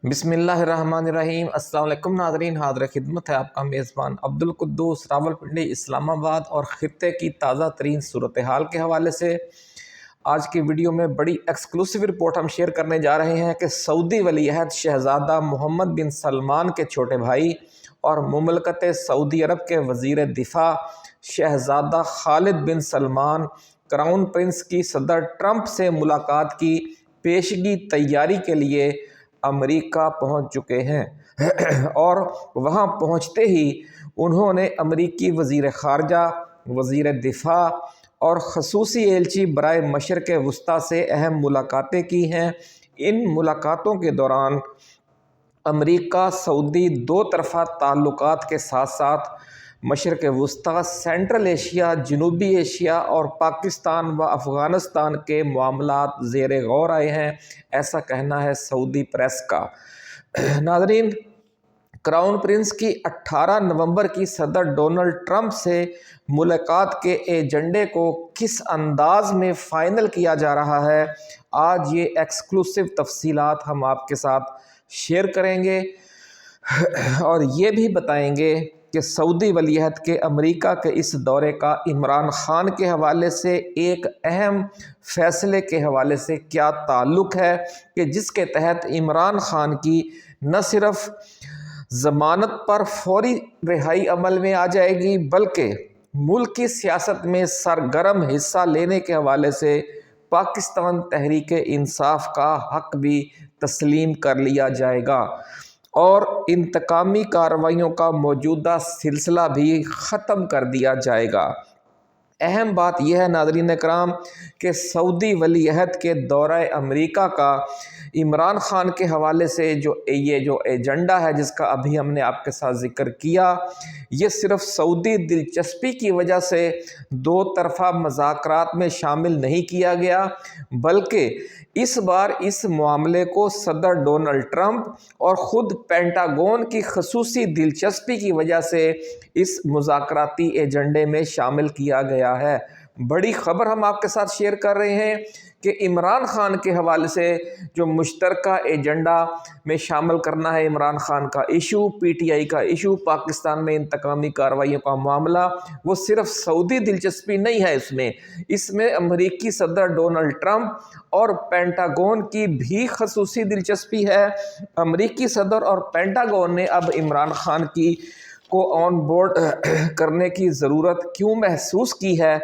بسم اللہ الرحمن الرحیم۔ السلام علیکم ناظرین، حاضر خدمت ہے آپ کا میزبان عبدالقدوس راولپنڈی اسلام آباد اور خطے کی تازہ ترین صورتحال کے حوالے سے آج کی ویڈیو میں بڑی ایکسکلوسیو رپورٹ ہم شیئر کرنے جا رہے ہیں کہ سعودی ولی عہد شہزادہ محمد بن سلمان کے چھوٹے بھائی اور مملکت سعودی عرب کے وزیر دفاع شہزادہ خالد بن سلمان کراؤن پرنس کی صدر ٹرمپ سے ملاقات کی پیشگی تیاری کے لیے امریکہ پہنچ چکے ہیں اور وہاں پہنچتے ہی انہوں نے امریکی وزیر خارجہ، وزیر دفاع اور خصوصی ایلچی برائے مشرق وسطیٰ سے اہم ملاقاتیں کی ہیں۔ ان ملاقاتوں کے دوران امریکہ سعودی دو طرفہ تعلقات کے ساتھ ساتھ مشرق وسطیٰ، سینٹرل ایشیا، جنوبی ایشیا اور پاکستان و افغانستان کے معاملات زیر غور آئے ہیں، ایسا کہنا ہے سعودی پریس کا۔ ناظرین، کراؤن پرنس کی 18 نومبر کی صدر ڈونلڈ ٹرمپ سے ملاقات کے ایجنڈے کو کس انداز میں فائنل کیا جا رہا ہے، آج یہ ایکسکلوسیو تفصیلات ہم آپ کے ساتھ شیئر کریں گے اور یہ بھی بتائیں گے کہ سعودی ولی عہد کے امریکہ کے اس دورے کا عمران خان کے حوالے سے ایک اہم فیصلے کے حوالے سے کیا تعلق ہے کہ جس کے تحت عمران خان کی نہ صرف ضمانت پر فوری رہائی عمل میں آ جائے گی بلکہ ملک کی سیاست میں سرگرم حصہ لینے کے حوالے سے پاکستان تحریک انصاف کا حق بھی تسلیم کر لیا جائے گا اور انتقامی کارروائیوں کا موجودہ سلسلہ بھی ختم کر دیا جائے گا۔ اہم بات یہ ہے ناظرین کرام کہ سعودی ولی عہد کے دورہ امریکہ کا عمران خان کے حوالے سے یہ جو ایجنڈا ہے جس کا ابھی ہم نے آپ کے ساتھ ذکر کیا، یہ صرف سعودی دلچسپی کی وجہ سے دو طرفہ مذاکرات میں شامل نہیں کیا گیا بلکہ اس بار اس معاملے کو صدر ڈونلڈ ٹرمپ اور خود پینٹاگون کی خصوصی دلچسپی کی وجہ سے اس مذاکراتی ایجنڈے میں شامل کیا گیا ہے۔ بڑی خبر ہم آپ کے ساتھ شیئر کر رہے ہیں کہ عمران خان کے حوالے سے جو مشترکہ ایجنڈا میں شامل کرنا ہے عمران خان کا ایشو، پی ٹی آئی کا ایشو، پاکستان میں انتقامی کارروائیوں کا معاملہ، وہ صرف سعودی دلچسپی نہیں ہے، اس میں امریکی صدر ڈونلڈ ٹرمپ اور پینٹاگون کی بھی خصوصی دلچسپی ہے۔ امریکی صدر اور پینٹاگون نے اب عمران خان کو آن بورڈ کرنے کی ضرورت کیوں محسوس کی ہے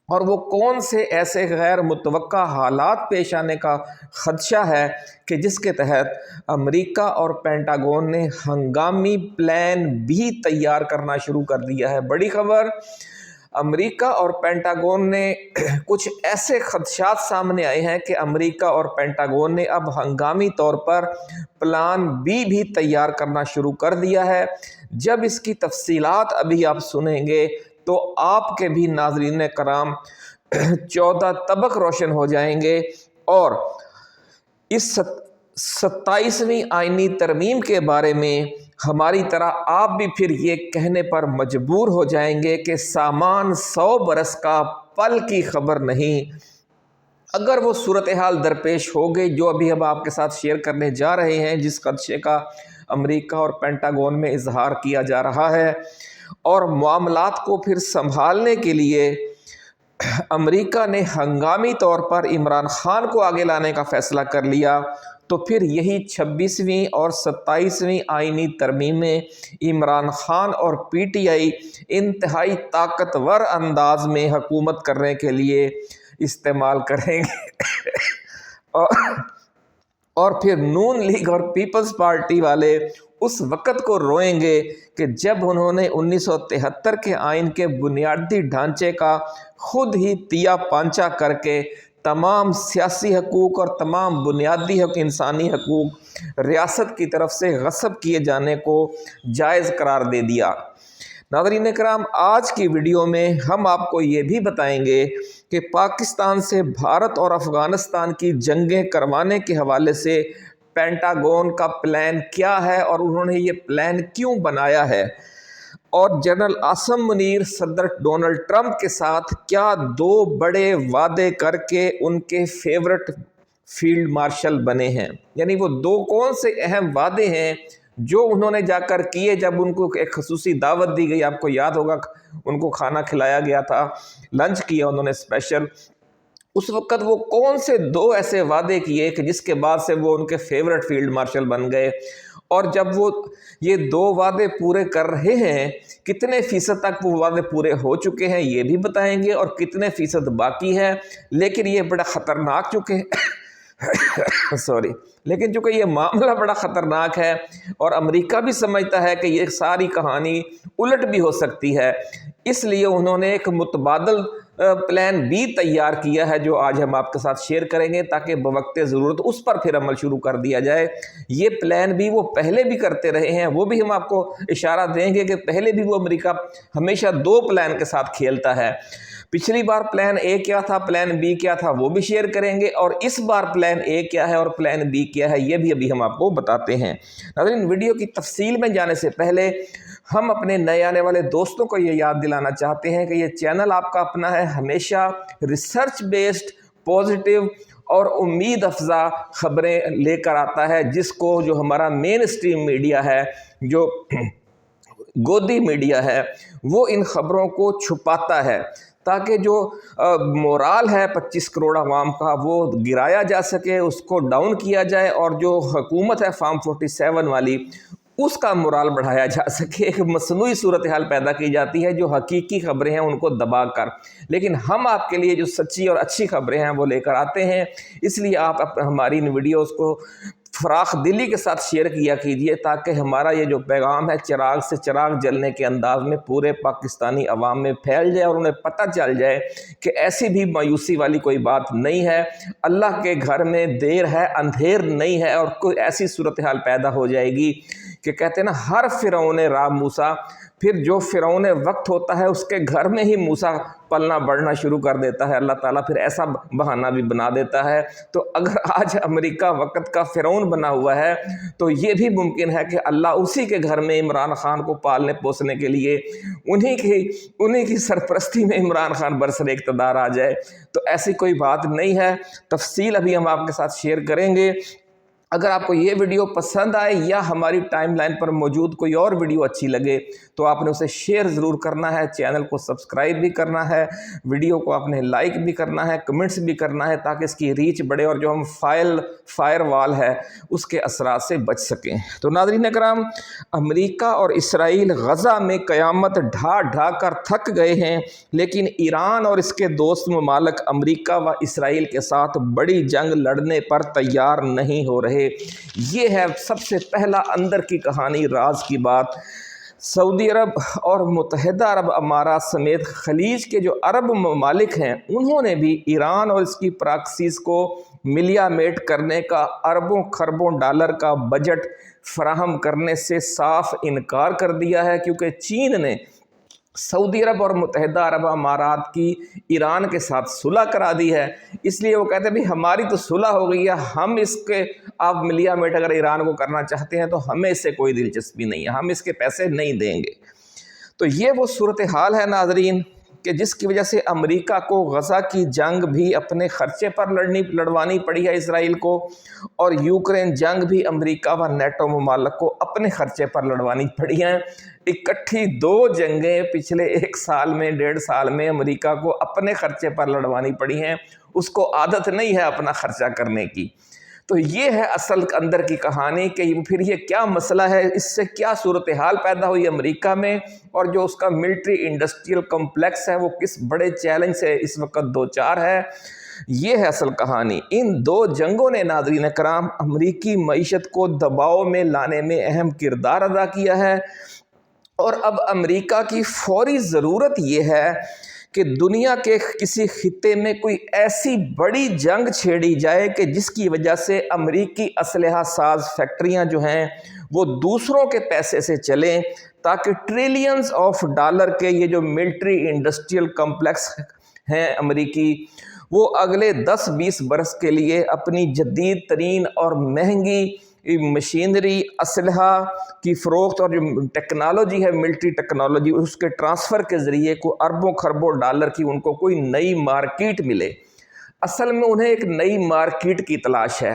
اور وہ کون سے ایسے غیر متوقع حالات پیش آنے کا خدشہ ہے کہ جس کے تحت امریکہ اور پینٹاگون نے ہنگامی پلان بھی تیار کرنا شروع کر دیا ہے۔ بڑی خبر، امریکہ اور پینٹاگون نے کچھ ایسے خدشات سامنے آئے ہیں کہ امریکہ اور پینٹاگون نے اب ہنگامی طور پر پلان بھی تیار کرنا شروع کر دیا ہے۔ جب اس کی تفصیلات ابھی آپ سنیں گے تو آپ کے بھی ناظرین کرام 14 طبق روشن ہو جائیں گے اور اس 27ویں آئینی ترمیم کے بارے میں ہماری طرح آپ بھی پھر یہ کہنے پر مجبور ہو جائیں گے کہ سامان 100 برس کا پل کی خبر نہیں۔ اگر وہ صورتحال درپیش ہو گئی جو ابھی ہم آپ کے ساتھ شیئر کرنے جا رہے ہیں، جس خدشے کا امریکہ اور پینٹاگون میں اظہار کیا جا رہا ہے، اور معاملات کو پھر سنبھالنے کے لیے امریکہ نے ہنگامی طور پر عمران خان کو آگے لانے کا فیصلہ کر لیا، تو پھر یہی 26ویں اور 27ویں آئینی ترمیمیں عمران خان اور پی ٹی آئی انتہائی طاقتور انداز میں حکومت کرنے کے لیے استعمال کریں گے اور پھر نون لیگ اور پیپلز پارٹی والے اس وقت کو روئیں گے کہ جب انہوں نے 1973 کے آئین کے بنیادی ڈھانچے کا خود ہی تیا پانچا کر کے تمام سیاسی حقوق اور تمام بنیادی انسانی حقوق ریاست کی طرف سے غصب کیے جانے کو جائز قرار دے دیا۔ ناظرین کرام، آج کی ویڈیو میں ہم آپ کو یہ بھی بتائیں گے کہ پاکستان سے بھارت اور افغانستان کی جنگیں کروانے کے حوالے سے پینٹاگون کا پلان کیا ہے اور انہوں نے یہ پلان کیوں بنایا ہے، اور جنرل عاصم منیر صدر ڈونلڈ ٹرمپ کے ساتھ کیا دو بڑے وعدے کر کے ان کے فیلڈ مارشل بنے ہیں، یعنی وہ 2 کون سے اہم وعدے ہیں جو انہوں نے جا کر کیے جب ان کو ایک خصوصی دعوت دی گئی. آپ کو یاد ہوگا ان کو کھانا کھلایا گیا تھا، لنچ کیا انہوں نے اسپیشل. اس وقت وہ کون سے 2 ایسے وعدے کیے کہ جس کے بعد سے وہ ان کے فیورٹ فیلڈ مارشل بن گئے. اور جب وہ یہ 2 وعدے پورے کر رہے ہیں، کتنے فیصد تک وہ وعدے پورے ہو چکے ہیں یہ بھی بتائیں گے، اور کتنے فیصد باقی ہے. لیکن یہ بڑا خطرناک لیکن چونکہ یہ معاملہ بڑا خطرناک ہے اور امریکہ بھی سمجھتا ہے کہ یہ ساری کہانی الٹ بھی ہو سکتی ہے، اس لیے انہوں نے ایک متبادل پلان بی تیار کیا ہے جو آج ہم آپ کے ساتھ شیئر کریں گے تاکہ بوقت ضرورت اس پر پھر عمل شروع کر دیا جائے. یہ پلان بھی وہ پہلے بھی کرتے رہے ہیں، وہ بھی ہم آپ کو اشارہ دیں گے کہ پہلے بھی وہ امریکہ ہمیشہ 2 پلان کے ساتھ کھیلتا ہے. پچھلی بار پلان اے کیا تھا، پلان بی کیا تھا، وہ بھی شیئر کریں گے، اور اس بار پلان اے کیا ہے اور پلان بی کیا ہے یہ بھی ابھی ہم آپ کو بتاتے ہیں. ناظرین، ویڈیو کی تفصیل میں جانے سے پہلے ہم اپنے نئے آنے والے دوستوں کو یہ یاد دلانا چاہتے ہیں کہ یہ چینل آپ کا اپنا ہے، ہمیشہ ریسرچ بیسڈ، پازیٹیو اور امید افزا خبریں لے کر آتا ہے، جس کو جو ہمارا مین اسٹریم میڈیا ہے، جو گودی میڈیا ہے، وہ ان خبروں کو چھپاتا ہے تاکہ جو مورال ہے 25 کروڑ عوام کا وہ گرایا جا سکے، اس کو ڈاؤن کیا جائے، اور جو حکومت ہے فارم 47 والی اس کا مورال بڑھایا جا سکے. ایک مصنوعی صورتحال پیدا کی جاتی ہے جو حقیقی خبریں ہیں ان کو دبا کر، لیکن ہم آپ کے لیے جو سچی اور اچھی خبریں ہیں وہ لے کر آتے ہیں. اس لیے آپ ہماری ان ویڈیوز کو فراخ دلی کے ساتھ شیئر کیا کیجئے تاکہ ہمارا یہ جو پیغام ہے چراغ سے چراغ جلنے کے انداز میں پورے پاکستانی عوام میں پھیل جائے اور انہیں پتہ چل جائے کہ ایسی بھی مایوسی والی کوئی بات نہیں ہے. اللہ کے گھر میں دیر ہے اندھیر نہیں ہے، اور کوئی ایسی صورتحال پیدا ہو جائے گی کہ کہتے ہیں نا ہر فرعون را موسیٰ، پھر جو فرعون وقت ہوتا ہے اس کے گھر میں ہی موسیٰ پلنا بڑھنا شروع کر دیتا ہے. اللہ تعالیٰ پھر ایسا بہانہ بھی بنا دیتا ہے. تو اگر آج امریکہ وقت کا فرعون بنا ہوا ہے تو یہ بھی ممکن ہے کہ اللہ اسی کے گھر میں عمران خان کو پالنے پوسنے کے لیے انہی کی سرپرستی میں عمران خان برسر اقتدار آ جائے. تو ایسی کوئی بات نہیں ہے، تفصیل ابھی ہم آپ کے ساتھ شیئر کریں گے. اگر آپ کو یہ ویڈیو پسند آئے یا ہماری ٹائم لائن پر موجود کوئی اور ویڈیو اچھی لگے تو آپ نے اسے شیئر ضرور کرنا ہے، چینل کو سبسکرائب بھی کرنا ہے، ویڈیو کو آپ نے لائک بھی کرنا ہے، کمنٹس بھی کرنا ہے تاکہ اس کی ریچ بڑھے اور جو ہم فائر وال ہے اس کے اثرات سے بچ سکیں. تو ناظرین اکرام، امریکہ اور اسرائیل غزہ میں قیامت ڈھا ڈھا کر تھک گئے ہیں، لیکن ایران اور اس کے دوست ممالک امریکہ و اسرائیل کے ساتھ بڑی جنگ لڑنے پر تیار نہیں ہو رہے. یہ ہے سب سے پہلا اندر کی کہانی، راز کی بات. سعودی عرب اور متحدہ عرب امارات سمیت خلیج کے جو عرب ممالک ہیں انہوں نے بھی ایران اور اس کی پراکسیز کو ملیا میٹ کرنے کا اربوں خربوں ڈالر کا بجٹ فراہم کرنے سے صاف انکار کر دیا ہے، کیونکہ چین نے سعودی عرب اور متحدہ عرب امارات کی ایران کے ساتھ صلح کرا دی ہے. اس لیے وہ کہتے ہیں بھی ہماری تو صلح ہو گئی ہے، ہم اس کے آپ ملیا میٹ اگر ایران کو کرنا چاہتے ہیں تو ہمیں اس سے کوئی دلچسپی نہیں ہے، ہم اس کے پیسے نہیں دیں گے. تو یہ وہ صورتحال ہے ناظرین کہ جس کی وجہ سے امریکہ کو غزہ کی جنگ بھی اپنے خرچے پر لڑوانی پڑی ہے اسرائیل کو، اور یوکرین جنگ بھی امریکہ و نیٹو ممالک کو اپنے خرچے پر لڑوانی پڑی ہیں. اکٹھی 2 جنگیں پچھلے 1 سال میں 1.5 سال میں امریکہ کو اپنے خرچے پر لڑوانی پڑی ہیں. اس کو عادت نہیں ہے اپنا خرچہ کرنے کی. تو یہ ہے اصل اندر کی کہانی کہ پھر یہ کیا مسئلہ ہے، اس سے کیا صورتحال پیدا ہوئی امریکہ میں، اور جو اس کا ملٹری انڈسٹریل کمپلیکس ہے وہ کس بڑے چیلنج سے اس وقت دوچار ہے. یہ ہے اصل کہانی. ان 2 جنگوں نے ناظرین کرام امریکی معیشت کو دباؤ میں لانے میں اہم کردار ادا کیا ہے، اور اب امریکہ کی فوری ضرورت یہ ہے کہ دنیا کے کسی خطے میں کوئی ایسی بڑی جنگ چھیڑی جائے کہ جس کی وجہ سے امریکی اسلحہ ساز فیکٹریاں جو ہیں وہ دوسروں کے پیسے سے چلیں، تاکہ ٹریلینز آف ڈالر کے یہ جو ملٹری انڈسٹریل کمپلیکس ہیں امریکی، وہ اگلے 10-20 برس کے لیے اپنی جدید ترین اور مہنگی مشینری، اسلحہ کی فروخت اور جو ٹیکنالوجی ہے ملٹری ٹیکنالوجی، اس کے ٹرانسفر کے ذریعے کو اربوں خربوں ڈالر کی ان کو کوئی نئی مارکیٹ ملے. اصل میں انہیں ایک نئی مارکیٹ کی تلاش ہے،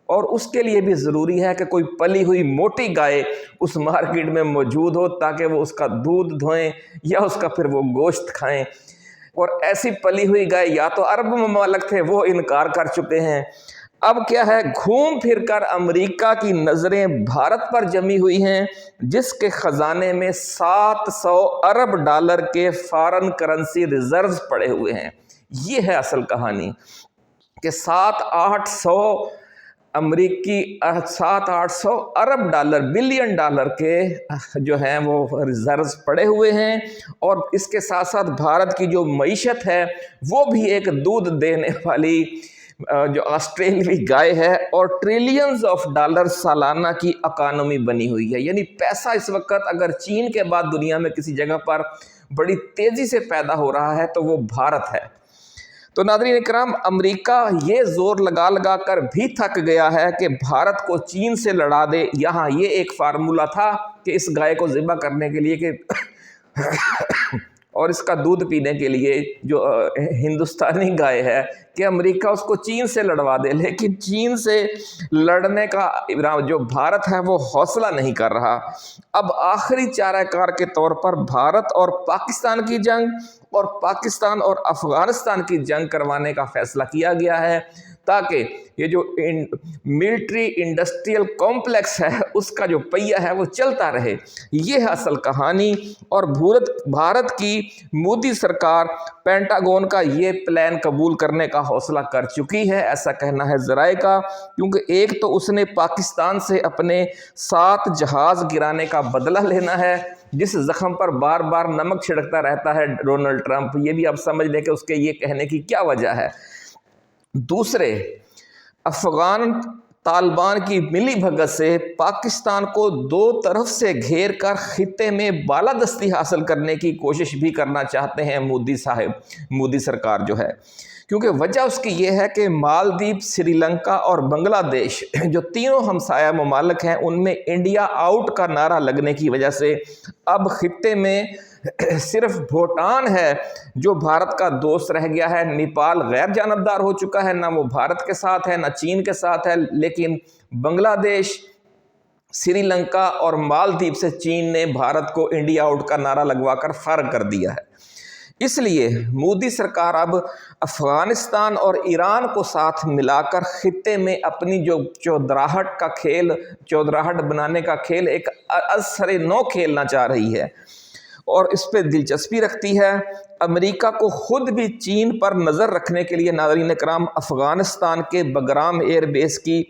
اور اس کے لیے بھی ضروری ہے کہ کوئی پلی ہوئی موٹی گائے اس مارکیٹ میں موجود ہو تاکہ وہ اس کا دودھ دھوئیں یا اس کا پھر وہ گوشت کھائیں۔ اور ایسی پلی ہوئی گائے یا تو عرب ممالک تھے، وہ انکار کر چکے ہیں۔ اب کیا ہے، گھوم پھر کر امریکہ کی نظریں بھارت پر جمی ہوئی ہیں، جس کے خزانے میں 700 ارب ڈالر کے فارن کرنسی ریزروز پڑے ہوئے ہیں۔ یہ ہے اصل کہانی کہ 700 ارب ڈالر، بلین ڈالر کے جو ہیں وہ ریزروز پڑے ہوئے ہیں، اور اس کے ساتھ ساتھ بھارت کی جو معیشت ہے وہ بھی ایک دودھ دینے والی جو آسٹریلوی گائے ہے، اور ٹریلینز آف ڈالر سالانہ کی اکانومی بنی ہوئی ہے۔ یعنی پیسہ اس وقت اگر چین کے بعد دنیا میں کسی جگہ پر بڑی تیزی سے پیدا ہو رہا ہے تو وہ بھارت ہے۔ تو ناظرین اکرام، امریکہ یہ زور لگا لگا کر بھی تھک گیا ہے کہ بھارت کو چین سے لڑا دے۔ یہاں یہ ایک فارمولہ تھا کہ اس گائے کو ذبح کرنے کے لیے کہ اور اس کا دودھ پینے کے لیے جو ہندوستانی گائے ہے کہ امریکہ اس کو چین سے لڑوا دے، لیکن چین سے لڑنے کا جو بھارت ہے وہ حوصلہ نہیں کر رہا۔ اب آخری چارہ کار کے طور پر بھارت اور پاکستان کی جنگ اور پاکستان اور افغانستان کی جنگ کروانے کا فیصلہ کیا گیا ہے، تاکہ یہ جو ملٹری انڈسٹریل کمپلیکس ہے اس کا جو پہیہ ہے وہ چلتا رہے۔ یہ ہے اصل کہانی، اور بھارت کی مودی سرکار پینٹاگون کا یہ پلان قبول کرنے کا حوصلہ کر چکی ہے، ایسا کہنا ہے ذرائع کا، کیونکہ ایک تو اس نے پاکستان سے اپنے 7 جہاز گرانے کا بدلہ لینا ہے، جس زخم پر بار بار نمک چھڑکتا رہتا ہے ڈونلڈ ٹرمپ۔ یہ بھی آپ سمجھ لیں کہ اس کے یہ کہنے کی کیا وجہ ہے۔ دوسرے، افغان طالبان کی ملی بھگت سے پاکستان کو 2 طرف سے گھیر کر خطے میں بالادستی حاصل کرنے کی کوشش بھی کرنا چاہتے ہیں مودی سرکار جو ہے، کیونکہ وجہ اس کی یہ ہے کہ مالدیپ، سری لنکا اور بنگلہ دیش جو تینوں ہمسایہ ممالک ہیں، ان میں انڈیا آؤٹ کا نعرہ لگنے کی وجہ سے اب خطے میں صرف بھوٹان ہے جو بھارت کا دوست رہ گیا ہے۔ نیپال غیر جانبدار ہو چکا ہے، نہ وہ بھارت کے ساتھ ہے نہ چین کے ساتھ ہے، لیکن بنگلہ دیش، سری لنکا اور مالدیپ سے چین نے بھارت کو انڈیا آؤٹ کا نعرہ لگوا کر فرق کر دیا ہے۔ اس لیے مودی سرکار اب افغانستان اور ایران کو ساتھ ملا کر خطے میں اپنی جو چودراہٹ بنانے کا کھیل ایک ازسر نو کھیلنا چاہ رہی ہے، اور اس پہ دلچسپی رکھتی ہے۔ امریکہ کو خود بھی چین پر نظر رکھنے کے لیے ناظرین اکرام افغانستان کے بگرام ایئر بیس کی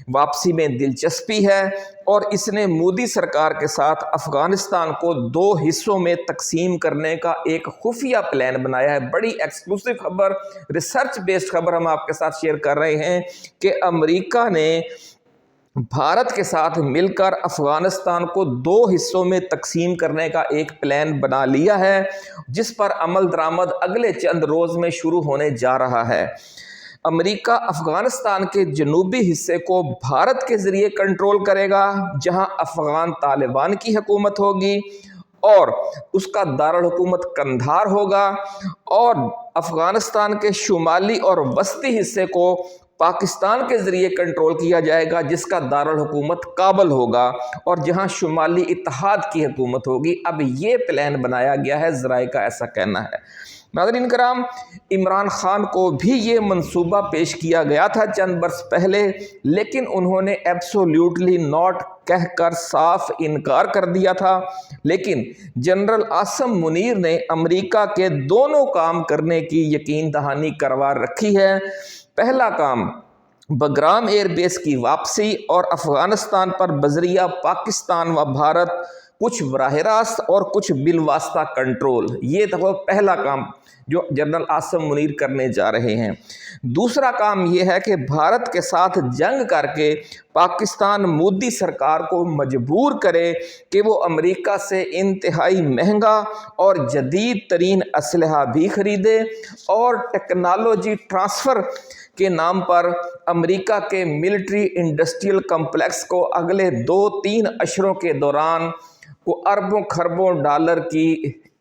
واپسی میں دلچسپی ہے، اور اس نے مودی سرکار کے ساتھ افغانستان کو 2 حصوں میں تقسیم کرنے کا ایک خفیہ پلان بنایا ہے۔ بڑی ایکسکلوسیو خبر، ریسرچ بیسڈ خبر ہم آپ کے ساتھ شیئر کر رہے ہیں کہ امریکہ نے بھارت کے ساتھ مل کر افغانستان کو 2 حصوں میں تقسیم کرنے کا ایک پلان بنا لیا ہے، جس پر عمل درآمد اگلے چند روز میں شروع ہونے جا رہا ہے۔ امریکہ افغانستان کے جنوبی حصے کو بھارت کے ذریعے کنٹرول کرے گا، جہاں افغان طالبان کی حکومت ہوگی، اور اس کا دارالحکومت قندھار ہوگا، اور افغانستان کے شمالی اور وسطی حصے کو پاکستان کے ذریعے کنٹرول کیا جائے گا، جس کا دارالحکومت کابل ہوگا، اور جہاں شمالی اتحاد کی حکومت ہوگی۔ اب یہ پلان بنایا گیا ہے، ذرائع کا ایسا کہنا ہے۔ ناظرین کرام، عمران خان کو بھی یہ منصوبہ پیش کیا گیا تھا چند برس پہلے، لیکن انہوں نے ایبسولیوٹلی ناٹ کہہ کر صاف انکار کر دیا تھا۔ لیکن جنرل عاصم منیر نے امریکہ کے دونوں کام کرنے کی یقین دہانی کروا رکھی ہے۔ پہلا کام بگرام ایئر بیس کی واپسی اور افغانستان پر بذریعہ پاکستان و بھارت کچھ براہ راست اور کچھ بالواسطہ کنٹرول، یہ تو پہلا کام جو جنرل عاصم منیر کرنے جا رہے ہیں۔ دوسرا کام یہ ہے کہ بھارت کے ساتھ جنگ کر کے پاکستان مودی سرکار کو مجبور کرے کہ وہ امریکہ سے انتہائی مہنگا اور جدید ترین اسلحہ بھی خریدے، اور ٹیکنالوجی ٹرانسفر کے نام پر امریکہ کے ملٹری انڈسٹریل کمپلیکس کو اگلے 2-3 اشروں کے دوران کو اربوں خربوں ڈالر کی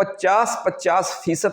50-50%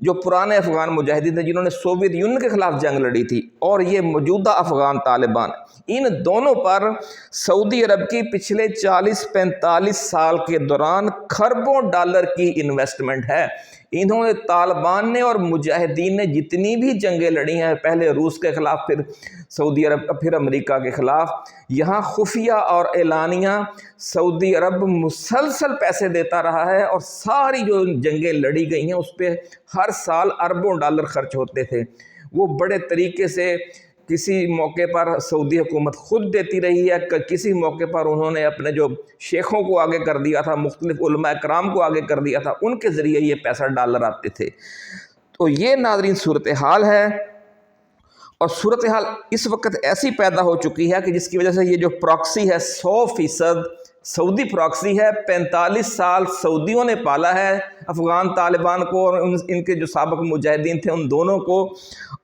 جو پرانے افغان مجاہدین تھے جنہوں نے سوویت یونین کے خلاف جنگ لڑی تھی، اور یہ موجودہ افغان طالبان، ان دونوں پر سعودی عرب کی پچھلے 40-45 سال کے دوران کھربوں ڈالر کی انویسٹمنٹ ہے۔ انہوں نے، طالبان نے اور مجاہدین نے جتنی بھی جنگیں لڑی ہیں، پہلے روس کے خلاف، پھر سعودی عرب، پھر امریکہ کے خلاف، یہاں خفیہ اور اعلانیہ سعودی عرب مسلسل پیسے دیتا رہا ہے، اور ساری جو جنگیں لڑی گئی ہیں اس پہ ہر سال اربوں ڈالر خرچ ہوتے تھے۔ وہ بڑے طریقے سے کسی موقع پر سعودی حکومت خود دیتی رہی ہے، کسی موقع پر انہوں نے اپنے جو شیخوں کو آگے کر دیا تھا، مختلف علماء کرام کو آگے کر دیا تھا، ان کے ذریعے یہ پیسہ ڈالر آتے تھے۔ تو یہ ناظرین صورتحال ہے، اور صورتحال اس وقت ایسی پیدا ہو چکی ہے کہ جس کی وجہ سے یہ جو پراکسی ہے 100% سعودی پراکسی ہے، 45 سال سعودیوں نے پالا ہے افغان طالبان کو اور ان کے جو سابق مجاہدین تھے ان دونوں کو،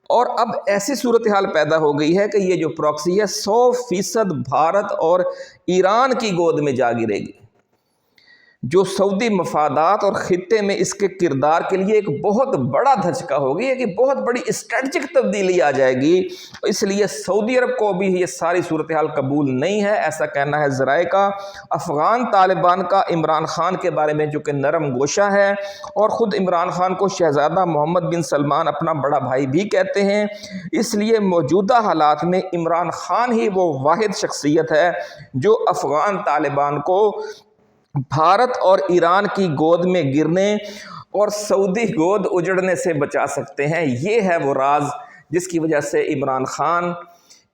اور اب ایسی صورتحال پیدا ہو گئی ہے کہ یہ جو پراکسی ہے 100% بھارت اور ایران کی گود میں جا گرے گی، جو سعودی مفادات اور خطے میں اس کے کردار کے لیے ایک بہت بڑا دھچکا ہوگی، ایک بہت بڑی اسٹریٹجک تبدیلی آ جائے گی۔ اس لیے سعودی عرب کو بھی یہ ساری صورتحال قبول نہیں ہے، ایسا کہنا ہے ذرائع کا۔ افغان طالبان کا عمران خان کے بارے میں جو کہ نرم گوشہ ہے، اور خود عمران خان کو شہزادہ محمد بن سلمان اپنا بڑا بھائی بھی کہتے ہیں، اس لیے موجودہ حالات میں عمران خان ہی وہ واحد شخصیت ہے جو افغان طالبان کو بھارت اور ایران کی گود میں گرنے اور سعودی گود اجڑنے سے بچا سکتے ہیں۔ یہ ہے وہ راز جس کی وجہ سے عمران خان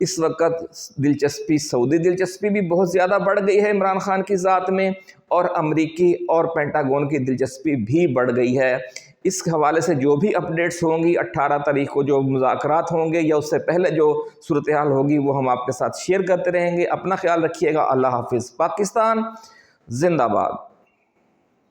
اس وقت دلچسپی، سعودی دلچسپی بھی بہت زیادہ بڑھ گئی ہے عمران خان کی ذات میں، اور امریکی اور پینٹاگون کی دلچسپی بھی بڑھ گئی ہے۔ اس حوالے سے جو بھی اپڈیٹس ہوں گی 18 تاریخ کو جو مذاکرات ہوں گے یا اس سے پہلے جو صورتحال ہوگی وہ ہم آپ کے ساتھ شیئر کرتے رہیں گے۔ اپنا خیال رکھیے گا۔ اللہ حافظ۔ پاکستان زندہ باد۔